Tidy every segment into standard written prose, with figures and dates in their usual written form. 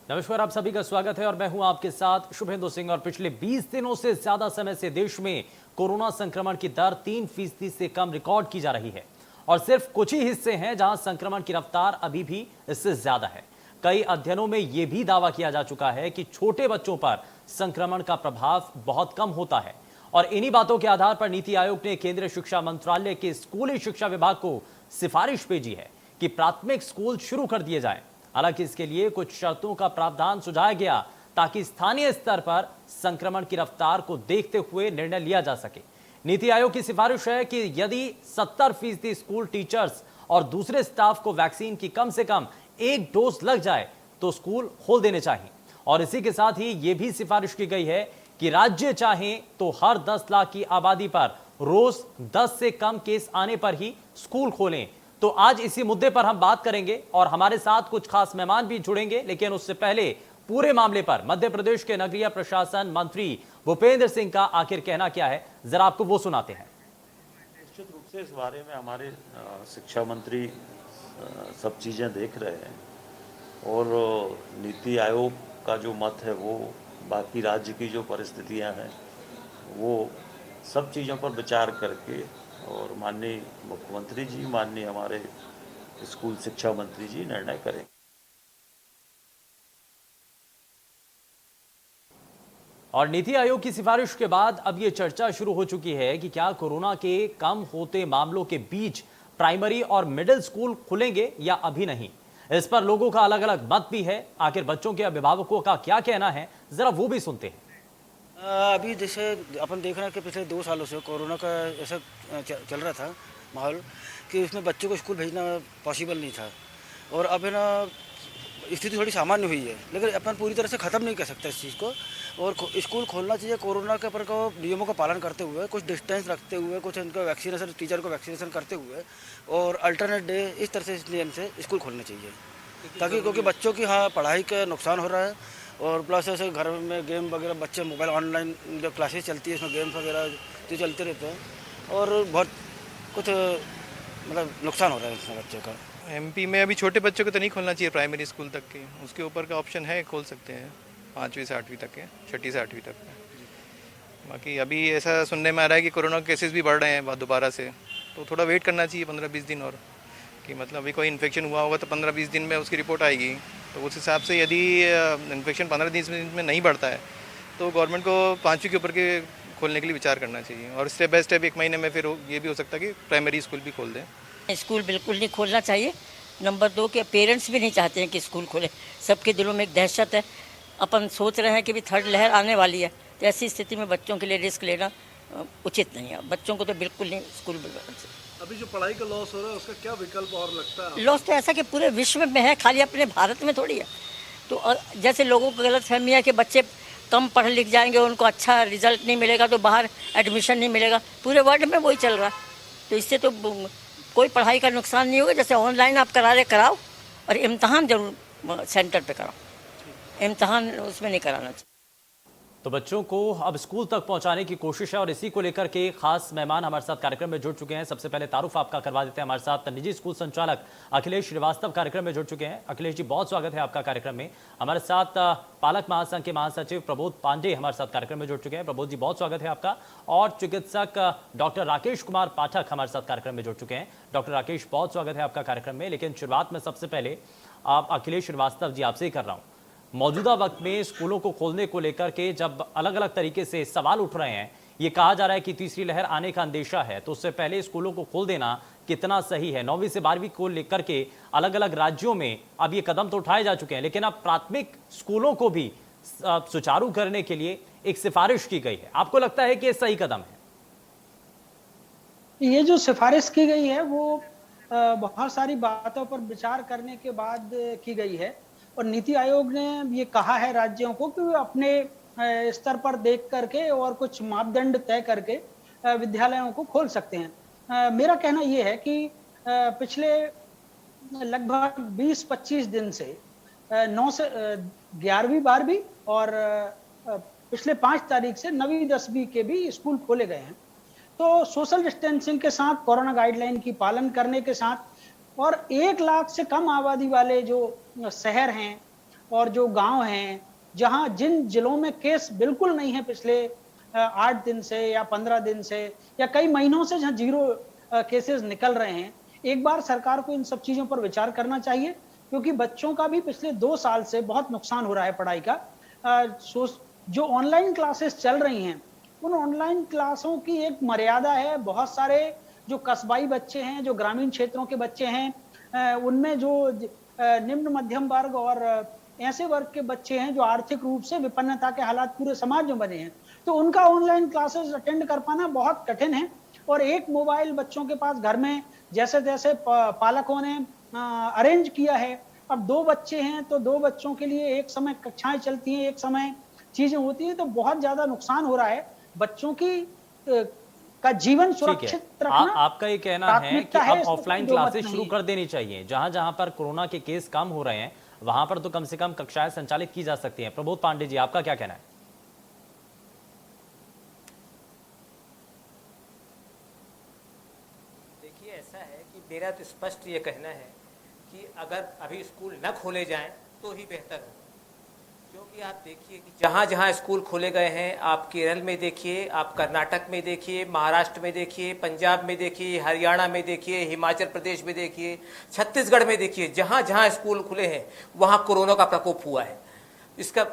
नमस्कार, आप सभी का स्वागत है और मैं हूं आपके साथ शुभेंदु सिंह। और पिछले 20 दिनों से ज्यादा समय से देश में कोरोना संक्रमण की दर 3% से कम रिकॉर्ड की जा रही है और सिर्फ कुछ ही हिस्से हैं जहां संक्रमण की रफ्तार अभी भी इससे ज्यादा है। कई अध्ययनों में यह भी दावा किया जा चुका है कि छोटे बच्चों पर संक्रमण का प्रभाव बहुत कम होता है और इन्हीं बातों के आधार पर नीति आयोग ने केंद्रीय शिक्षा मंत्रालय के स्कूली शिक्षा विभाग को सिफारिश भेजी है कि प्राथमिक स्कूल शुरू कर दिए जाएं। हालांकि इसके लिए कुछ शर्तों का प्रावधान सुझाया गया ताकि स्थानीय स्तर पर संक्रमण की रफ्तार को देखते हुए निर्णय लिया जा सके। नीति आयोग की सिफारिश है कि यदि 70% स्कूल टीचर्स और दूसरे स्टाफ को वैक्सीन की कम से कम एक डोज लग जाए तो स्कूल खोल देने चाहिए। और इसी के साथ ही यह भी सिफारिश की गई है कि राज्य चाहे तो हर 10 लाख की आबादी पर रोज 10 से कम केस आने पर ही स्कूल खोलें। तो आज इसी मुद्दे पर हम बात करेंगे और हमारे साथ कुछ खास मेहमान भी जुड़ेंगे, लेकिन उससे पहले पूरे मामले पर मध्य प्रदेश के नगरीय प्रशासन मंत्री भूपेंद्र सिंह का आखिर कहना क्या है, जरा आपको वो सुनाते हैं। निश्चित रूप से इस बारे में हमारे शिक्षा मंत्री सब चीज़ें देख रहे हैं और नीति आयोग का जो मत है वो बाकी राज्य की जो परिस्थितियां हैं वो सब चीज़ों पर विचार करके और माननीय मुख्यमंत्री जी, माननीय हमारे स्कूल शिक्षा मंत्री जी निर्णय करेंगे। और नीति आयोग की सिफारिश के बाद अब यह चर्चा शुरू हो चुकी है कि क्या कोरोना के कम होते मामलों के बीच प्राइमरी और मिडिल स्कूल खुलेंगे या अभी नहीं। इस पर लोगों का अलग अलग मत भी है। आखिर बच्चों के अभिभावकों का क्या कहना है, जरा वो भी सुनते हैं। अभी जैसे अपन देख रहे हैं कि पिछले 2 सालों से कोरोना का ऐसा चल रहा था माहौल कि उसमें बच्चों को स्कूल भेजना पॉसिबल नहीं था और अब है ना स्थिति थोड़ी सामान्य हुई है, लेकिन अपन पूरी तरह से ख़त्म नहीं कर सकते इस चीज़ को। और स्कूल खोलना चाहिए कोरोना के पर को नियमों का पालन करते हुए, कुछ डिस्टेंस रखते हुए, कुछ उनका वैक्सीनेशन, टीचर को वैक्सीनेशन करते हुए और अल्टरनेट डे इस तरह से इस नियम से स्कूल खोलने चाहिए ताकि क्योंकि बच्चों की पढ़ाई का नुकसान हो रहा है और प्लस ऐसे घर में गेम वगैरह, बच्चे मोबाइल ऑनलाइन जो क्लासेस चलती है इसमें गेम्स वगैरह जो चलते रहते हैं और बहुत कुछ मतलब नुकसान हो रहा है इसमें बच्चे का। एमपी में अभी छोटे बच्चों को तो नहीं खोलना चाहिए प्राइमरी स्कूल तक के, उसके ऊपर का ऑप्शन है, खोल सकते हैं 5वीं से 8वीं तक के, 6ठी से 8वीं तक के। बाकी अभी ऐसा सुनने में आ रहा है कि कोरोना केसेस भी बढ़ रहे हैं दोबारा से, तो थोड़ा वेट करना चाहिए 15-20 दिन और कि मतलब अभी कोई इन्फेक्शन हुआ होगा तो 15-20 दिन में उसकी रिपोर्ट आएगी, तो उस हिसाब से यदि इन्फेक्शन 15-20 दिन में नहीं बढ़ता है तो गवर्नमेंट को 5वीं के ऊपर के खोलने के लिए विचार करना चाहिए और स्टेप बाय स्टेप 1 महीने में फिर ये भी हो सकता है कि प्राइमरी स्कूल भी खोल दें। स्कूल बिल्कुल नहीं खोलना चाहिए। नंबर 2 के पेरेंट्स भी नहीं चाहते हैं कि स्कूल खोले। सबके दिलों में एक दहशत है। अपन सोच रहे हैं कि भी 3rd लहर आने वाली है, तो ऐसी स्थिति में बच्चों के लिए रिस्क लेना उचित नहीं है। बच्चों को तो बिल्कुल नहीं स्कूल। अभी जो पढ़ाई का लॉस हो रहा है उसका क्या विकल्प और लगता है? लॉस तो ऐसा कि पूरे विश्व में है, खाली अपने भारत में थोड़ी है। तो जैसे लोगों को गलत फहमी है कि बच्चे कम पढ़ लिख जाएंगे, उनको अच्छा रिजल्ट नहीं मिलेगा तो बाहर एडमिशन नहीं मिलेगा। पूरे वर्ल्ड में वही चल रहा है, तो इससे तो कोई पढ़ाई का नुकसान नहीं होगा। जैसे ऑनलाइन आप करा रहे कराओ और इम्तहान जरूर सेंटर पे कराओ, इम्तहान उसमें नहीं कराना चाहिए। तो बच्चों को अब स्कूल तक पहुंचाने की कोशिश है और इसी को लेकर के खास मेहमान हमारे साथ कार्यक्रम में जुड़ चुके हैं। सबसे पहले तारुफ आपका करवा देते हैं। हमारे साथ निजी स्कूल संचालक अखिलेश श्रीवास्तव कार्यक्रम में जुड़ चुके हैं। अखिलेश जी, बहुत स्वागत है आपका कार्यक्रम में। हमारे साथ पालक महासंघ के महासचिव प्रबोध पांडे हमारे साथ कार्यक्रम में जुड़ चुके हैं। प्रबोध जी, बहुत स्वागत है आपका। और चिकित्सक डॉक्टर राकेश कुमार पाठक हमारे साथ कार्यक्रम में जुड़ चुके हैं। डॉक्टर राकेश, बहुत स्वागत है आपका कार्यक्रम में। लेकिन शुरुआत में सबसे पहले आप अखिलेश श्रीवास्तव जी आपसे ही कर रहा हूँ। मौजूदा वक्त में स्कूलों को खोलने को लेकर के जब अलग अलग तरीके से सवाल उठ रहे हैं, ये कहा जा रहा है कि तीसरी लहर आने का अंदेशा है, तो उससे पहले स्कूलों को खोल देना कितना सही है? 9वीं से 12वीं को लेकर के अलग अलग राज्यों में अब ये कदम तो उठाए जा चुके हैं, लेकिन अब प्राथमिक स्कूलों को भी सुचारू करने के लिए एक सिफारिश की गई है। आपको लगता है कि ये सही कदम है? ये जो सिफारिश की गई है वो बहुत सारी बातों पर विचार करने के बाद की गई है और नीति आयोग ने ये कहा है राज्यों को कि वे अपने स्तर पर देख करके और कुछ मापदंड तय करके विद्यालयों को खोल सकते हैं। मेरा कहना ये है कि पिछले लगभग 20-25 दिन से 9 से 11वीं 12वीं और पिछले 5 तारीख से 9वीं 10वीं के भी स्कूल खोले गए हैं। तो सोशल डिस्टेंसिंग के साथ, कोरोना गाइडलाइन की पालन करने के साथ और 1 लाख से कम आबादी वाले जो शहर हैं और जो गांव हैं, जहां जिन जिलों में केस बिल्कुल नहीं है पिछले 8 दिन से या 15 दिन से या कई महीनों से, जहां जीरो केसेस निकल रहे हैं, एक बार सरकार को इन सब चीजों पर विचार करना चाहिए, क्योंकि बच्चों का भी पिछले 2 साल से बहुत नुकसान हो रहा है पढ़ाई का। जो ऑनलाइन क्लासेस चल रही हैं, उन ऑनलाइन क्लासों की एक मर्यादा है। बहुत सारे जो कस्बाई बच्चे हैं, जो ग्रामीण क्षेत्रों के बच्चे हैं, उनमें जो निम्न मध्यम वर्ग और ऐसे वर्ग के बच्चे हैं जो आर्थिक रूप से विपन्नता के हालात पूरे समाज में बने हैं, तो उनका ऑनलाइन क्लासेस अटेंड कर पाना बहुत कठिन है। और एक मोबाइल बच्चों के पास घर में जैसे जैसे पालकों ने अरेंज किया है, अब 2 बच्चे हैं तो 2 बच्चों के लिए एक समय कक्षाएं चलती हैं, एक समय चीजें होती हैं, तो बहुत ज्यादा नुकसान हो रहा है। बच्चों की का जीवन सुरक्षित रखना आपका ये कहना है कि प्राथमिकता है, अब इसको ऑफलाइन कोई दो मत क्लासेस शुरू नहीं। कर देनी चाहिए। जहां जहां पर कोरोना के केस कम हो रहे हैं, वहां पर तो कम से कम कक्षाएं संचालित की जा सकती हैं। प्रबोध पांडे जी, आपका क्या कहना है? देखिए, ऐसा है कि मेरा तो स्पष्ट ये कहना है कि अगर अभी स्कूल न खोले जाएं तो ही बेहतर हो, क्योंकि आप देखिए कि जहाँ जहाँ स्कूल खोले गए हैं, आप केरल में देखिए, आप कर्नाटक में देखिए, महाराष्ट्र में देखिए, पंजाब में देखिए, हरियाणा में देखिए, हिमाचल प्रदेश में देखिए, छत्तीसगढ़ में देखिए, जहाँ जहाँ स्कूल खुले हैं वहाँ कोरोना का प्रकोप हुआ है। इसका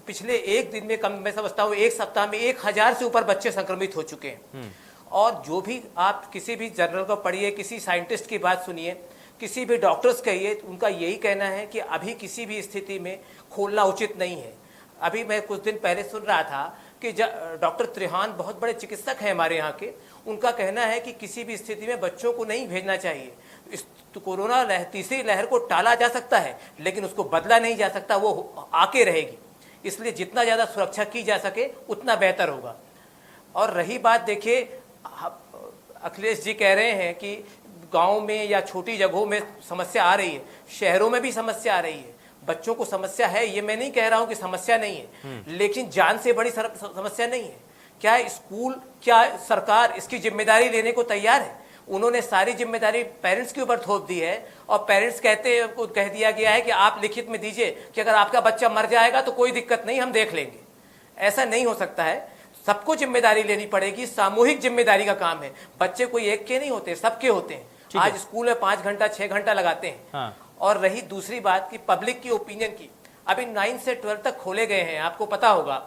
पिछले एक दिन में कम, मैं समझता हूँ 1 सप्ताह में 1000 से ऊपर बच्चे संक्रमित हो चुके हैं। और जो भी आप किसी भी जर्नल को पढ़िए, किसी साइंटिस्ट की बात सुनिए, किसी भी डॉक्टर्स कहिए, उनका यही कहना है कि अभी किसी भी स्थिति में खोलना उचित नहीं है। अभी मैं कुछ दिन पहले सुन रहा था कि डॉक्टर त्रिहान बहुत बड़े चिकित्सक हैं हमारे यहाँ के, उनका कहना है कि किसी भी स्थिति में बच्चों को नहीं भेजना चाहिए। इस कोरोना तीसरी लहर को टाला जा सकता है, लेकिन उसको बदला नहीं जा सकता, वो आके रहेगी। इसलिए जितना ज़्यादा सुरक्षा की जा सके उतना बेहतर होगा। और रही बात, देखिए अखिलेश जी कह रहे हैं कि गांव में या छोटी जगहों में समस्या आ रही है, शहरों में भी समस्या आ रही है। बच्चों को समस्या है, ये मैं नहीं कह रहा हूं कि समस्या नहीं है, लेकिन जान से बड़ी समस्या नहीं है। क्या स्कूल, क्या सरकार इसकी जिम्मेदारी लेने को तैयार है? उन्होंने सारी जिम्मेदारी पेरेंट्स के ऊपर थोप दी है, और पेरेंट्स कह दिया गया है कि आप लिखित में दीजिए कि अगर आपका बच्चा मर जाएगा तो कोई दिक्कत नहीं, हम देख लेंगे। ऐसा नहीं हो सकता है, सबको जिम्मेदारी लेनी पड़ेगी। सामूहिक जिम्मेदारी का काम है। बच्चे कोई एक के नहीं होते, सबके होते हैं। आज स्कूल में 5 घंटा 6 घंटा लगाते हैं। हाँ। और रही दूसरी बात कि पब्लिक की ओपिनियन की, अभी 9 से 12 तक खोले गए हैं, आपको पता होगा,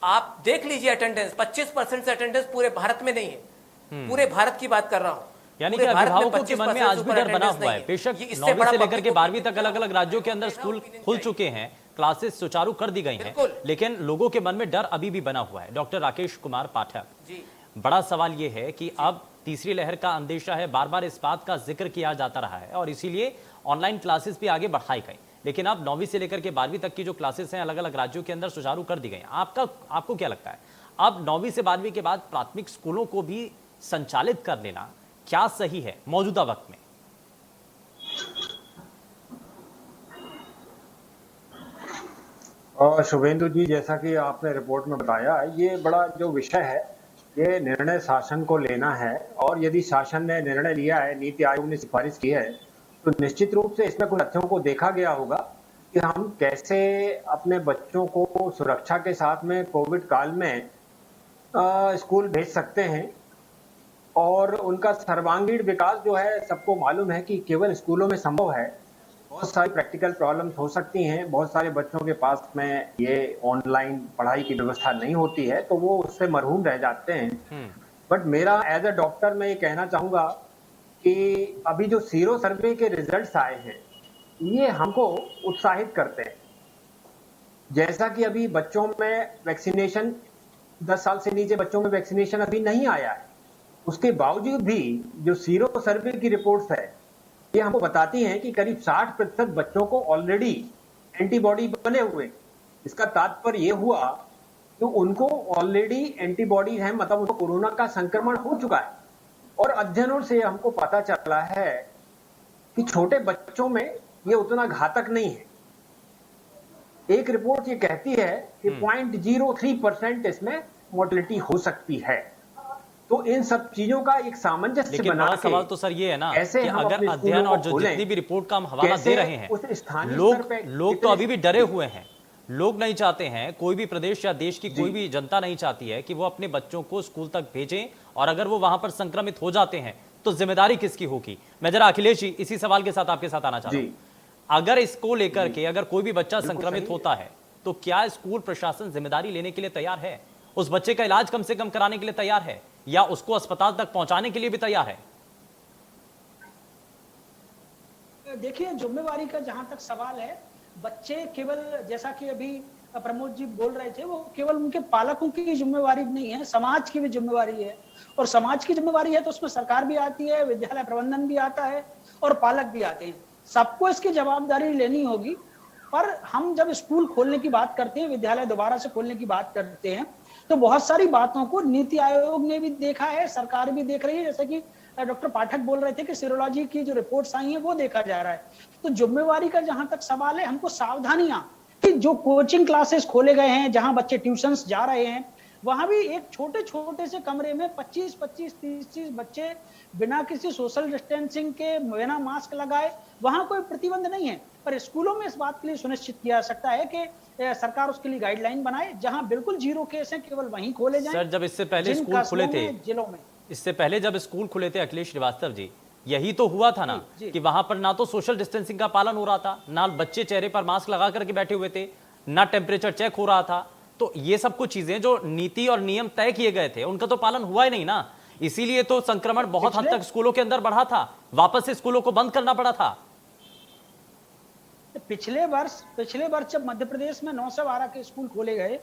आप देख लीजिए अटेंडेंस, 25% से अटेंडेंस पूरे भारत में नहीं है। पूरे भारत की बात कर रहा हूँ, यानी कि अभिभावकों के मन में आज भी डर बना हुआ है। बेशक 9वीं से लेकर के 12वीं तक अलग अलग राज्यों के अंदर स्कूल खुल चुके हैं, क्लासेस सुचारू कर दी गई हैं, लेकिन लोगों के मन में डर अभी भी बना हुआ है। डॉक्टर राकेश कुमार पाठक जी, बड़ा सवाल यह है कि अब तीसरी लहर का अंदेशा है, बार बार इस बात का जिक्र किया जाता रहा है और इसीलिए ऑनलाइन क्लासेस भी आगे बढ़ाई गई, लेकिन अब 9वीं से लेकर के 12वीं तक की जो क्लासेस हैं अलग अलग राज्यों के अंदर सुचारू कर दी गई हैं। आपको क्या लगता है, अब 9वीं से 12वीं के बाद प्राथमिक स्कूलों को भी संचालित कर लेना क्या सही है मौजूदा वक्त में? और शुभेंदु जी, जैसा कि आपने रिपोर्ट में बताया, ये बड़ा जो विषय है, ये निर्णय शासन को लेना है। और यदि शासन ने निर्णय लिया है, नीति आयोग ने सिफारिश की है, तो निश्चित रूप से इसमें कुछ तथ्यों को देखा गया होगा कि हम कैसे अपने बच्चों को सुरक्षा के साथ में कोविड काल में स्कूल भेज सकते हैं। और उनका सर्वांगीण विकास जो है, सबको मालूम है कि केवल स्कूलों में संभव है। बहुत सारी प्रैक्टिकल प्रॉब्लम्स हो सकती हैं, बहुत सारे बच्चों के पास में ये ऑनलाइन पढ़ाई की व्यवस्था नहीं होती है, तो वो उससे मरहूम रह जाते हैं। बट मेरा एज अ डॉक्टर मैं ये कहना चाहूँगा कि अभी जो सीरो सर्वे के रिजल्ट्स आए हैं, ये हमको उत्साहित करते हैं। जैसा कि अभी बच्चों में वैक्सीनेशन, 10 साल से नीचे बच्चों में वैक्सीनेशन अभी नहीं आया है, उसके बावजूद भी जो सीरो सर्वे की रिपोर्ट्स है, ये हमको बताती हैं कि करीब 60% बच्चों को ऑलरेडी एंटीबॉडी बने हुए। इसका तात्पर्य ये हुआ कि उनको ऑलरेडी एंटीबॉडी है, मतलब उनको कोरोना का संक्रमण हो चुका है। और अध्ययनों से हमको पता चला है कि छोटे बच्चों में ये उतना घातक नहीं है। एक रिपोर्ट ये कहती है कि 0.03% इसमें मोर्टेलिटी हो सकती है। तो इन सब चीजों का एक सामंजस्य लेकिन बना बड़ा के सवाल तो सर ये है ना कैसे कि हम अगर अपने अध्ययन स्कूलों और को जो खोलें, जितनी भी रिपोर्ट का हम हवाला कैसे दे रहे हैं, उस स्थानीय स्तर पे लोग तो कितने- अभी भी डरे हुए हैं। लोग नहीं चाहते हैं, कोई भी प्रदेश या देश की कोई भी जनता नहीं चाहती है कि वो अपने बच्चों को स्कूल तक भेजें, और अगर वो वहां पर संक्रमित हो जाते हैं तो जिम्मेदारी किसकी होगी। मैं जरा अखिलेश जी इसी सवाल के साथ आपके साथ आना चाहता हूं। अगर इसको लेकर के अगर कोई भी बच्चा संक्रमित होता है तो क्या स्कूल प्रशासन जिम्मेदारी लेने के लिए तैयार है? उस बच्चे का इलाज कम से कम कराने के लिए तैयार है, या उसको अस्पताल तक पहुंचाने के लिए भी तैयार है? देखिए, जिम्मेवारी का जहां तक सवाल है, बच्चे केवल जैसा कि अभी प्रमोद जी बोल रहे थे, वो केवल उनके पालकों की जिम्मेवारी नहीं है, समाज की भी जिम्मेवारी है। और समाज की जिम्मेवारी है तो उसमें सरकार भी आती है, विद्यालय प्रबंधन भी आता है और पालक भी आते हैं। सबको इसकी जवाबदारी लेनी होगी। पर हम जब स्कूल खोलने की बात करते हैं, विद्यालय दोबारा से खोलने की बात करते हैं, तो बहुत सारी बातों को नीति आयोग ने भी देखा है, सरकार भी देख रही है। जैसे कि डॉक्टर पाठक बोल रहे थे कि सीरोलॉजी की जो रिपोर्ट्स आई हैं वो देखा जा रहा है। तो जिम्मेवारी का जहां तक सवाल है, हमको सावधानियां कि जो कोचिंग क्लासेस खोले गए हैं, जहां बच्चे ट्यूशंस जा रहे हैं, वहां भी एक छोटे छोटे से कमरे में 25-25, 30-30 बच्चे बिना किसी सोशल डिस्टेंसिंग के, बिना मास्क लगाए, वहां कोई प्रतिबंध नहीं है। पर स्कूलों में इस बात के लिए सुनिश्चित किया जा सकता है कि सरकार उसके लिए गाइडलाइन बनाए, जहां बिल्कुल जीरो केस है केवल वहीं खोले जाएं। सर, जब इससे पहले स्कूल खुले थे, जिलों में इससे पहले जब स्कूल खुले थे अखिलेश श्रीवास्तव जी, यही तो हुआ था ना कि वहां पर ना तो सोशल डिस्टेंसिंग का पालन हो रहा था, ना बच्चे चेहरे पर मास्क लगा करके बैठे हुए थे, ना टेम्परेचर चेक हो रहा था। तो ये सब कुछ चीजें जो नीति और नियम तय किए गए थे उनका तो पालन हुआ ही नहीं ना। इसीलिए तो संक्रमण बहुत हद तक स्कूलों के अंदर बढ़ा था, वापस से स्कूलों को बंद करना पड़ा था। पिछले वर्ष जब मध्य प्रदेश में 9 से 12 के स्कूल खोले गए,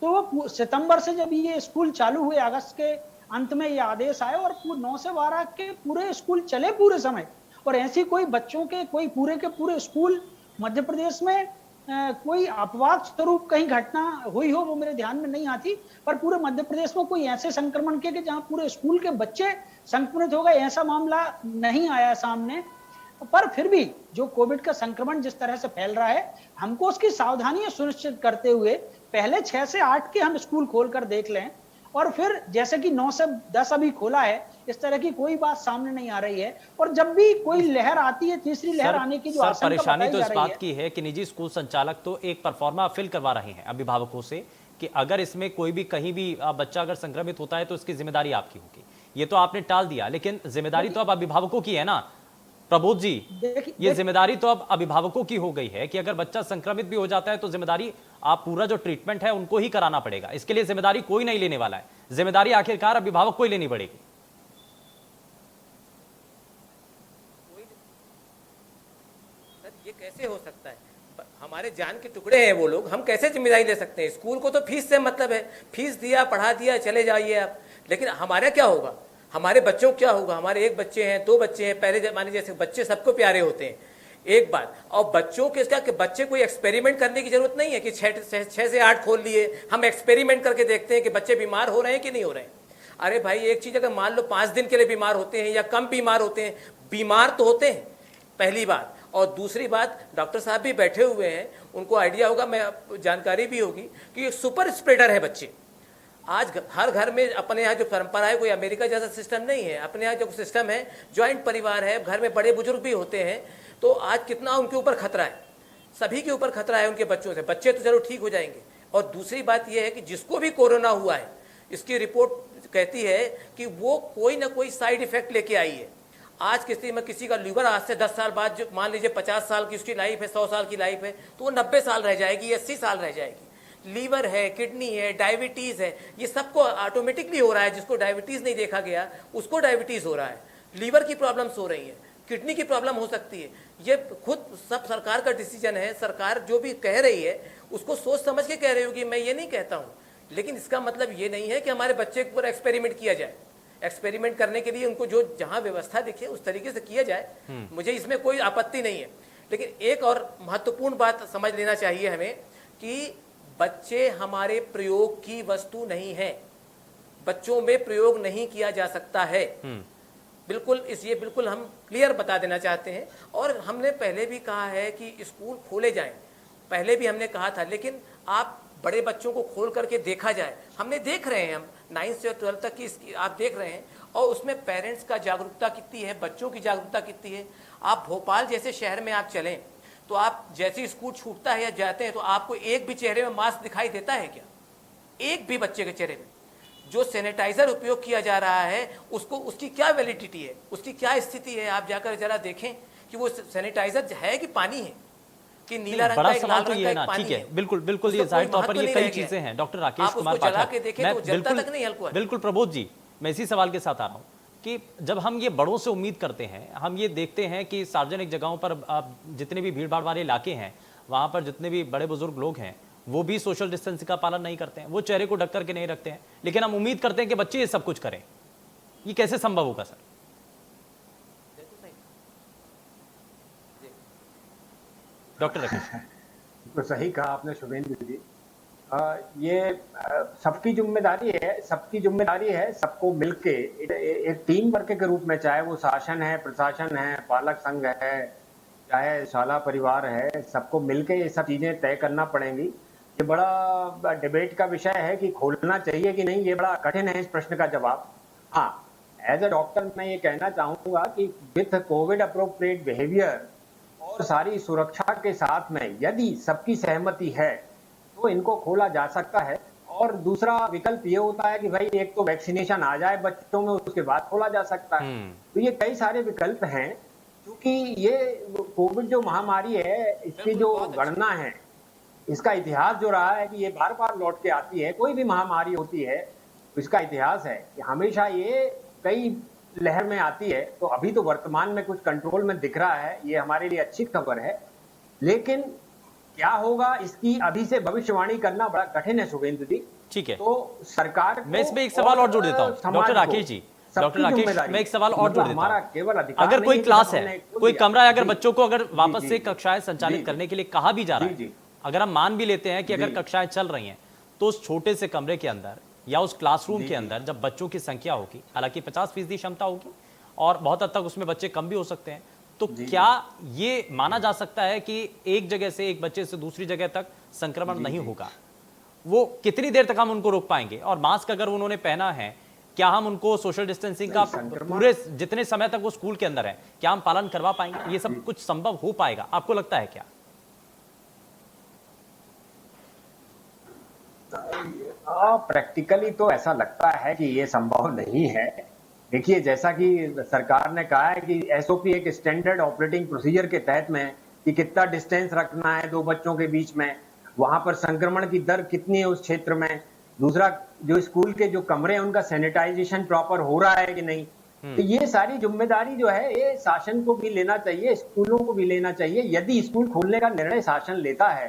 तो वो सितंबर से जब ये स्कूल चालू हुए, अगस्त के अंत में ये आदेश आए और 9 से 12 के पूरे स्कूल चले पूरे समय। और ऐसी कोई बच्चों के कोई पूरे के पूरे स्कूल मध्य प्रदेश में कोई अपवाद स्वरूप कहीं घटना हुई हो वो मेरे ध्यान में नहीं आती। पर पूरे मध्य प्रदेश में कोई ऐसे संक्रमण के जहां पूरे स्कूल के बच्चे संक्रमित हो गए, ऐसा मामला नहीं आया सामने। पर फिर भी जो कोविड का संक्रमण जिस तरह से फैल रहा है, हमको उसकी सावधानियां सुनिश्चित करते हुए पहले 6 से 8 के हम स्कूल खोलकर देख लें, और फिर जैसे कि 9 से 10 अभी खोला है, इस तरह की कोई बात सामने नहीं आ रही है। और जब भी कोई लहर आती है, तीसरी लहर आने की जो आशंका परेशानी तो बताई इस जा रही बात की है कि निजी स्कूल संचालक तो एक परफॉर्मा फिल करवा रहे हैं अभिभावकों से कि अगर इसमें कोई भी कहीं भी बच्चा अगर संक्रमित होता है तो इसकी जिम्मेदारी आपकी होगी। ये तो आपने टाल दिया, लेकिन जिम्मेदारी तो अब अभिभावकों की है ना प्रबोध जी। ये जिम्मेदारी तो अब अभिभावकों की हो गई है कि अगर बच्चा संक्रमित भी हो जाता है तो जिम्मेदारी आप पूरा जो ट्रीटमेंट है उनको ही कराना पड़ेगा। इसके लिए जिम्मेदारी कोई नहीं लेने वाला है, जिम्मेदारी आखिरकार अभिभावक को ही लेनी पड़ेगी। ये कैसे हो सकता है? हमारे जान के टुकड़े हैं वो लोग, हम कैसे जिम्मेदारी ले सकते हैं? स्कूल को तो फीस से मतलब है, फीस दिया, पढ़ा दिया, चले जाइए आप। लेकिन हमारा क्या होगा? हमारे बच्चों क्या होगा? हमारे एक बच्चे हैं, 2 बच्चे हैं, पहले जमाने जैसे बच्चे सबको प्यारे होते हैं, एक बात। और बच्चों के इसका कि बच्चे कोई एक्सपेरिमेंट करने की जरूरत नहीं है कि 6 से 8 खोल लिए, हम एक्सपेरिमेंट करके देखते हैं कि बच्चे बीमार हो रहे हैं कि नहीं हो रहे हैं। अरे भाई, एक चीज अगर मान लो 5 दिन के लिए बीमार होते हैं या कम बीमार होते हैं, बीमार तो होते हैं, पहली बात। और दूसरी बात, डॉक्टर साहब भी बैठे हुए हैं, उनको आइडिया होगा, मैं जानकारी भी होगी कि सुपर स्प्रेडर है बच्चे। आज हर घर में अपने यहाँ जो परंपरा है, कोई अमेरिका जैसा सिस्टम नहीं है, अपने यहाँ जो सिस्टम है, ज्वाइंट परिवार है, घर में बड़े बुजुर्ग भी होते हैं, तो आज कितना उनके ऊपर खतरा है, सभी के ऊपर खतरा है उनके बच्चों से। बच्चे तो चलो ठीक हो जाएंगे। और दूसरी बात यह है कि जिसको भी कोरोना हुआ है, इसकी रिपोर्ट कहती है कि वो कोई ना कोई साइड इफेक्ट लेके आई है। आज किसी का लीवर आज से 10 साल बाद, जो मान लीजिए 50 साल की उसकी लाइफ है, 100 साल की लाइफ है, तो वो 90 साल रह जाएगी, 80 साल रह जाएगी। लीवर है, किडनी है, डायबिटीज है, ये सबको ऑटोमेटिकली हो रहा है। जिसको डायबिटीज नहीं देखा गया उसको डायबिटीज हो रहा है, लीवर की प्रॉब्लम्स हो रही है, किडनी की प्रॉब्लम हो सकती है। ये खुद सब सरकार का डिसीजन है। सरकार जो भी कह रही है उसको सोच समझ के कह रही होगी, मैं ये नहीं कहता हूँ। लेकिन इसका मतलब ये नहीं है कि हमारे बच्चे के ऊपर एक्सपेरिमेंट किया जाए। एक्सपेरिमेंट करने के लिए उनको जो जहां व्यवस्था दिखे उस तरीके से किया जाए, मुझे इसमें कोई आपत्ति नहीं है। लेकिन एक और महत्वपूर्ण बात समझ लेना चाहिए हमें कि बच्चे हमारे प्रयोग की वस्तु नहीं है, बच्चों में प्रयोग नहीं किया जा सकता है। बिल्कुल ये बिल्कुल हम क्लियर बता देना चाहते हैं। और हमने पहले भी कहा है कि स्कूल खोले जाएं, पहले भी हमने कहा था, लेकिन आप बड़े बच्चों को खोल करके देखा जाए। हमने देख रहे हैं, हम 9th से 12th तक की आप देख रहे हैं, और उसमें पेरेंट्स का जागरूकता कितनी है, बच्चों की जागरूकता कितनी है। आप भोपाल जैसे शहर में आप चलें तो आप जैसे स्कूल छूटता है या जाते हैं तो आपको एक भी चेहरे में मास्क दिखाई देता है क्या? एक भी बच्चे के चेहरे में जो सैनिटाइजर उपयोग किया जा रहा है उसको, उसकी क्या वैलिडिटी है, उसकी क्या स्थिति है? आप जाकर जरा देखें कि वो सैनिटाइजर है कि पानी है, कि नीला रंग बड़ा का एक सवाल लाल तो रंग ये का है एक ना, पानी ठीक है, है। बिल्कुल बिल्कुल, उसका ये जाहिर कोई तौर पर महत्व ये नहीं कई रह गया चीजें है। हैं। डॉक्टर राकेश आप कुमार उसको जला पाठक, के देखें मैं तो जलता बिल्कुल तक नहीं हल्का है। बिल्कुल प्रबोध जी, मैं इसी सवाल के साथ आ रहा हूँ कि जब हम ये बड़ों से उम्मीद करते हैं, हम ये देखते हैं कि सार्वजनिक जगहों पर जितने भी भीड़ भाड़ वाले इलाके हैं, वहां पर जितने भी बड़े बुजुर्ग लोग हैं, वो भी सोशल डिस्टेंसिंग का पालन नहीं करते हैं, वो चेहरे को ढक करके नहीं रखते हैं, लेकिन हम उम्मीद करते हैं कि बच्चे ये सब कुछ करें। ये कैसे संभव होगा सर? डॉक्टर राकेश, तो सही कहा आपने शुभेंदु जी। ये सबकी जिम्मेदारी है, सबको मिलके एक टीम वर्क के रूप में, चाहे वो शासन है, प्रशासन है, पालक संघ है, चाहे शाला परिवार है, सबको मिलके ये सब चीजें तय करना पड़ेंगी। ये बड़ा डिबेट का विषय है कि खोलना चाहिए कि नहीं, ये बड़ा कठिन है इस प्रश्न का जवाब। हाँ, एज ए डॉक्टर मैं ये कहना चाहूंगा कि विथ कोविड अप्रोप्रिएट बिहेवियर और सारी सुरक्षा के साथ में यदि सबकी सहमति है तो इनको खोला जा सकता है। और दूसरा विकल्प ये होता है कि भाई एक तो वैक्सीनेशन आ जाए बच्चों में, उसके बाद खोला जा सकता है। तो ये कई सारे विकल्प हैं, क्योंकि ये कोविड जो महामारी है, इसकी जो गणना है, इसका इतिहास जो रहा है कि ये बार बार लौट के आती है। कोई भी महामारी होती है तो इसका इतिहास है कि हमेशा ये कई लहर में आती है। तो अभी तो वर्तमान में कुछ कंट्रोल में दिख रहा है, ये हमारे लिए अच्छी खबर है, लेकिन क्या होगा इसकी अभी से भविष्यवाणी करना बड़ा कठिन है शुभेंदु जी। ठीक है, तो सरकार मैं इसमें एक सवाल और जोड़ देता हूं डॉक्टर राकेश जी। डॉक्टर राकेश, मैं एक सवाल और जोड़ देता हूं। अगर कोई क्लास है, कोई कमरा है, अगर बच्चों को अगर वापस से कक्षाएं संचालित करने के लिए कहा भी जा रहा है, अगर हम मान भी लेते हैं कि अगर कक्षाएं चल रही हैं, तो उस छोटे से कमरे के अंदर या उस क्लासरूम के अंदर जब बच्चों की संख्या होगी, हालांकि 50% क्षमता होगी और बहुत हद तक उसमें बच्चे कम भी हो सकते हैं, तो क्या ये माना जा सकता है कि एक जगह से, एक बच्चे से दूसरी जगह तक संक्रमण नहीं होगा? वो कितनी देर तक हम उनको रोक पाएंगे? और मास्क अगर उन्होंने पहना है, क्या हम उनको सोशल डिस्टेंसिंग का पूरे जितने समय तक वो स्कूल के अंदर है, क्या हम पालन करवा पाएंगे? ये सब कुछ संभव हो पाएगा, आपको लगता है क्या? प्रैक्टिकली तो ऐसा लगता है कि ये संभव नहीं है। देखिए, जैसा कि सरकार ने कहा है कि एसओपी एक स्टैंडर्ड ऑपरेटिंग प्रोसीजर के तहत में कि कितना डिस्टेंस रखना है दो बच्चों के बीच में, वहां पर संक्रमण की दर कितनी है उस क्षेत्र में, दूसरा जो स्कूल के जो कमरे हैं उनका सैनिटाइजेशन प्रॉपर हो रहा है कि नहीं। तो ये सारी जिम्मेदारी जो है ये शासन को भी लेना चाहिए, स्कूलों को भी लेना चाहिए। यदि स्कूल खोलने का निर्णय शासन लेता है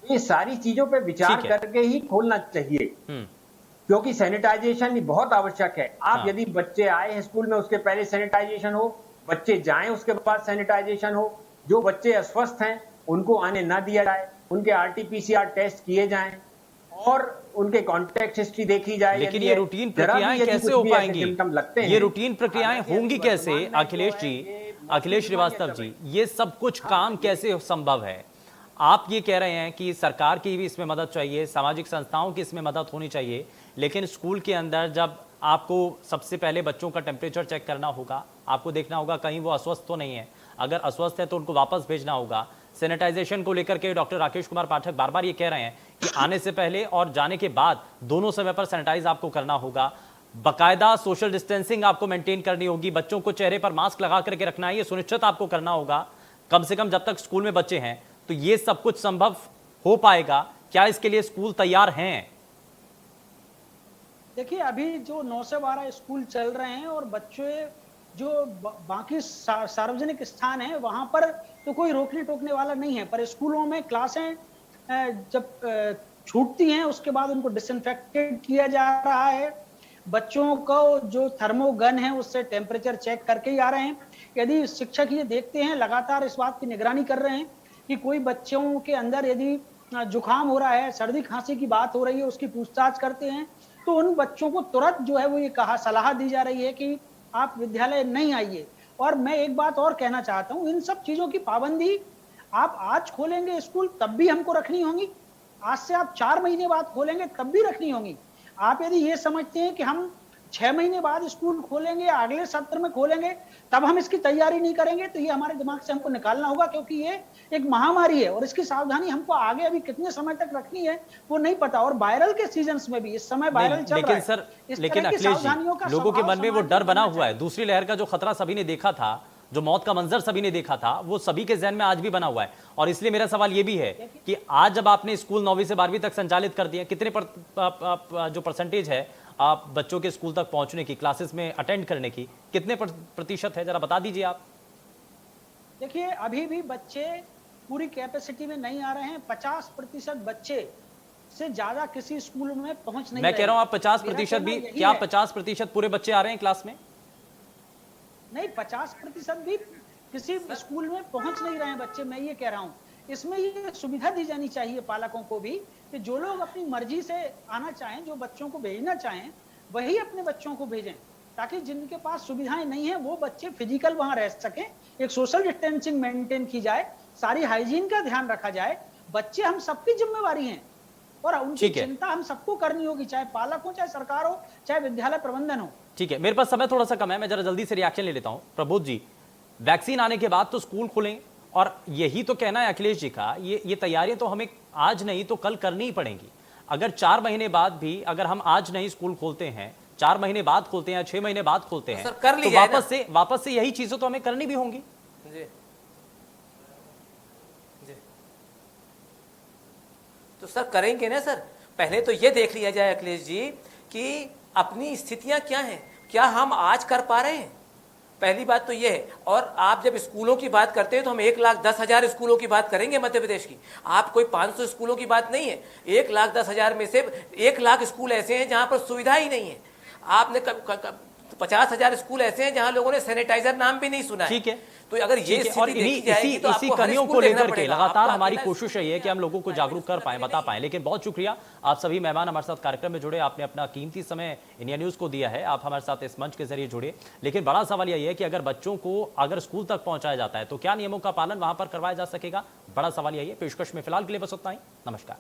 तो ये सारी चीजों पे विचार करके ही खोलना चाहिए, क्योंकि सैनिटाइजेशन बहुत आवश्यक है। आप यदि बच्चे आए हैं स्कूल में उसके पहले सैनिटाइजेशन हो, बच्चे जाएं उसके बाद सैनिटाइजेशन हो, जो बच्चे अस्वस्थ हैं उनको आने ना दिया जाए, उनके आरटीपीसीआर टेस्ट किए जाएं और उनके कॉन्टैक्ट हिस्ट्री देखी जाए। लेकिन ये रूटीन प्रक्रियाएं कैसे हो पाएंगी? ये रूटीन प्रक्रियाएं होंगी कैसे? अखिलेश जी, अखिलेश श्रीवास्तव जी, ये सब कुछ काम कैसे संभव है? आप ये कह रहे हैं कि सरकार की भी इसमें मदद चाहिए, सामाजिक संस्थाओं की इसमें मदद होनी चाहिए, लेकिन स्कूल के अंदर जब आपको सबसे पहले बच्चों का टेम्परेचर चेक करना होगा, आपको देखना होगा कहीं वो अस्वस्थ तो नहीं है, अगर अस्वस्थ है तो उनको वापस भेजना होगा। सैनिटाइजेशन को लेकर के डॉक्टर राकेश कुमार पाठक बार बार ये कह रहे हैं कि आने से पहले और जाने के बाद दोनों समय पर सैनिटाइज आपको करना होगा, बाकायदा सोशल डिस्टेंसिंग आपको मेंटेन करनी होगी, बच्चों को चेहरे पर मास्क लगा करके रखना है, ये सुनिश्चित आपको करना होगा, कम से कम जब तक स्कूल में बच्चे हैं। तो ये सब कुछ संभव हो पाएगा क्या? इसके लिए स्कूल तैयार हैं? देखिए, अभी जो 9 से 12 स्कूल चल रहे हैं और बच्चे जो बाकी सार्वजनिक स्थान है वहां पर तो कोई रोकने टोकने वाला नहीं है, पर स्कूलों में क्लासें जब छूटती हैं उसके बाद उनको डिसइंफेक्टेड किया जा रहा है, बच्चों को जो थर्मोगन है उससे टेम्परेचर चेक करके ही आ रहे हैं। यदि शिक्षक ये देखते हैं, लगातार इस बात की निगरानी कर रहे हैं कि कोई बच्चों के अंदर यदि जुकाम हो रहा है, सर्दी खांसी की बात हो रही है, उसकी पूछताछ करते हैं, तो उन बच्चों को तुरंत जो है वो ये सलाह दी जा रही है कि आप विद्यालय नहीं आइए। और मैं एक बात और कहना चाहता हूं, इन सब चीजों की पाबंदी आप आज खोलेंगे स्कूल तब भी हमको रखनी होगी, आज से आप 4 महीने बाद खोलेंगे तब भी रखनी होगी। आप यदि ये समझते हैं कि हम 6 महीने बाद स्कूल खोलेंगे, अगले सत्र में खोलेंगे, तब हम इसकी तैयारी नहीं करेंगे, तो ये हमारे दिमाग से हमको निकालना होगा, क्योंकि ये एक महामारी है और इसकी सावधानी हमको आगे अभी कितने समय तक रखनी है वो नहीं पता। और वायरल के सीजन्स में भी इस समय वायरल चल रहा है। सर, इस लेकिन तरह की अखिलेश सावधानियों का जी, लोगों के स्वभाव मन में वो समाज डर में बना बनना हुआ है। चाहिए। दूसरी लहर का जो खतरा सभी ने देखा था, जो मौत का मंजर सभी ने देखा था, वो सभी के जहन में आज भी बना हुआ है। और इसलिए मेरा सवाल ये भी है कि आज जब आपने स्कूल 9वीं से 12वीं तक संचालित कर दिया, कितने जो परसेंटेज है आप बच्चों के स्कूल तक पहुंचने की, क्लासेस में अटेंड करने की, कितने प्रतिशत है, जरा बता दीजिए आप। देखिए, अभी भी बच्चे पूरी कैपेसिटी में नहीं आ रहे हैं। 50% बच्चे से ज्यादा किसी स्कूल में पहुंच नहीं मैं रहे। कह रहा हूं आप 50% भी, मेरा कहना क्या यही है। 50% पूरे बच्चे आ रहे हैं क्लास में? नहीं, 50% भी किसी स्कूल में पहुंच नहीं रहे हैं बच्चे। मैं ये कह रहा हूं, इसमें ये सुविधा दी जानी चाहिए पालकों को भी कि जो लोग अपनी मर्जी से आना चाहें, जो बच्चों को भेजना चाहें, वही अपने बच्चों को भेजें, ताकि जिनके पास सुविधाएं नहीं है वो बच्चे फिजिकल वहां रह सकें, एक सोशल डिस्टेंसिंग मेंटेन की जाए, सारी हाइजीन का ध्यान रखा जाए। बच्चे हम सबकी जिम्मेवारी हैं और उनकी चिंता हम सबको करनी होगी, चाहे पालक हो, चाहे सरकार हो, चाहे विद्यालय प्रबंधन हो। ठीक है, मेरे पास समय थोड़ा सा कम है, मैं जरा जल्दी से रिएक्शन ले लेता हूं। प्रबोध जी, वैक्सीन आने के बाद तो स्कूल खुलें, और यही तो कहना है अखिलेश जी का, ये तैयारियां तो हमें आज नहीं तो कल करनी ही पड़ेंगी। अगर 4 महीने बाद भी अगर हम आज नहीं स्कूल खोलते हैं, 4 महीने बाद खोलते हैं, 6 महीने बाद खोलते हैं, तो वापस से यही चीजें तो हमें करनी भी होंगी। जी जी, तो सर करेंगे ना सर। पहले तो ये देख लिया जाए अखिलेश जी कि अपनी स्थितियां क्या हैं, क्या हम आज कर पा रहे हैं, पहली बात तो ये है। और आप जब स्कूलों की बात करते हैं तो हम 1,10,000 स्कूलों की बात करेंगे मध्य प्रदेश की, आप कोई 500 स्कूलों की बात नहीं है। 1,10,000 में से 1 लाख स्कूल ऐसे हैं जहां पर सुविधा ही नहीं है। आपने 50,000 स्कूल ऐसे हैं जहां लोगों ने सैनिटाइजर नाम भी नहीं सुना है। ठीक है, तो अगर ये और इसी कमियों को लेकर के लगातार हमारी कोशिश है कि हम लोगों को जागरूक कर पाएं, बता पाएं। लेकिन बहुत शुक्रिया, आप सभी मेहमान हमारे साथ कार्यक्रम में जुड़े, आपने अपना कीमती समय इंडिया न्यूज को दिया है, आप हमारे साथ इस मंच के जरिए जुड़े। लेकिन बड़ा सवाल यही है कि अगर बच्चों को अगर स्कूल तक पहुंचाया जाता है तो क्या नियमों का पालन वहां पर करवाया जा सकेगा? बड़ा सवाल यही है। पेशकश में फिलहाल के लिए बस उतना ही। नमस्कार।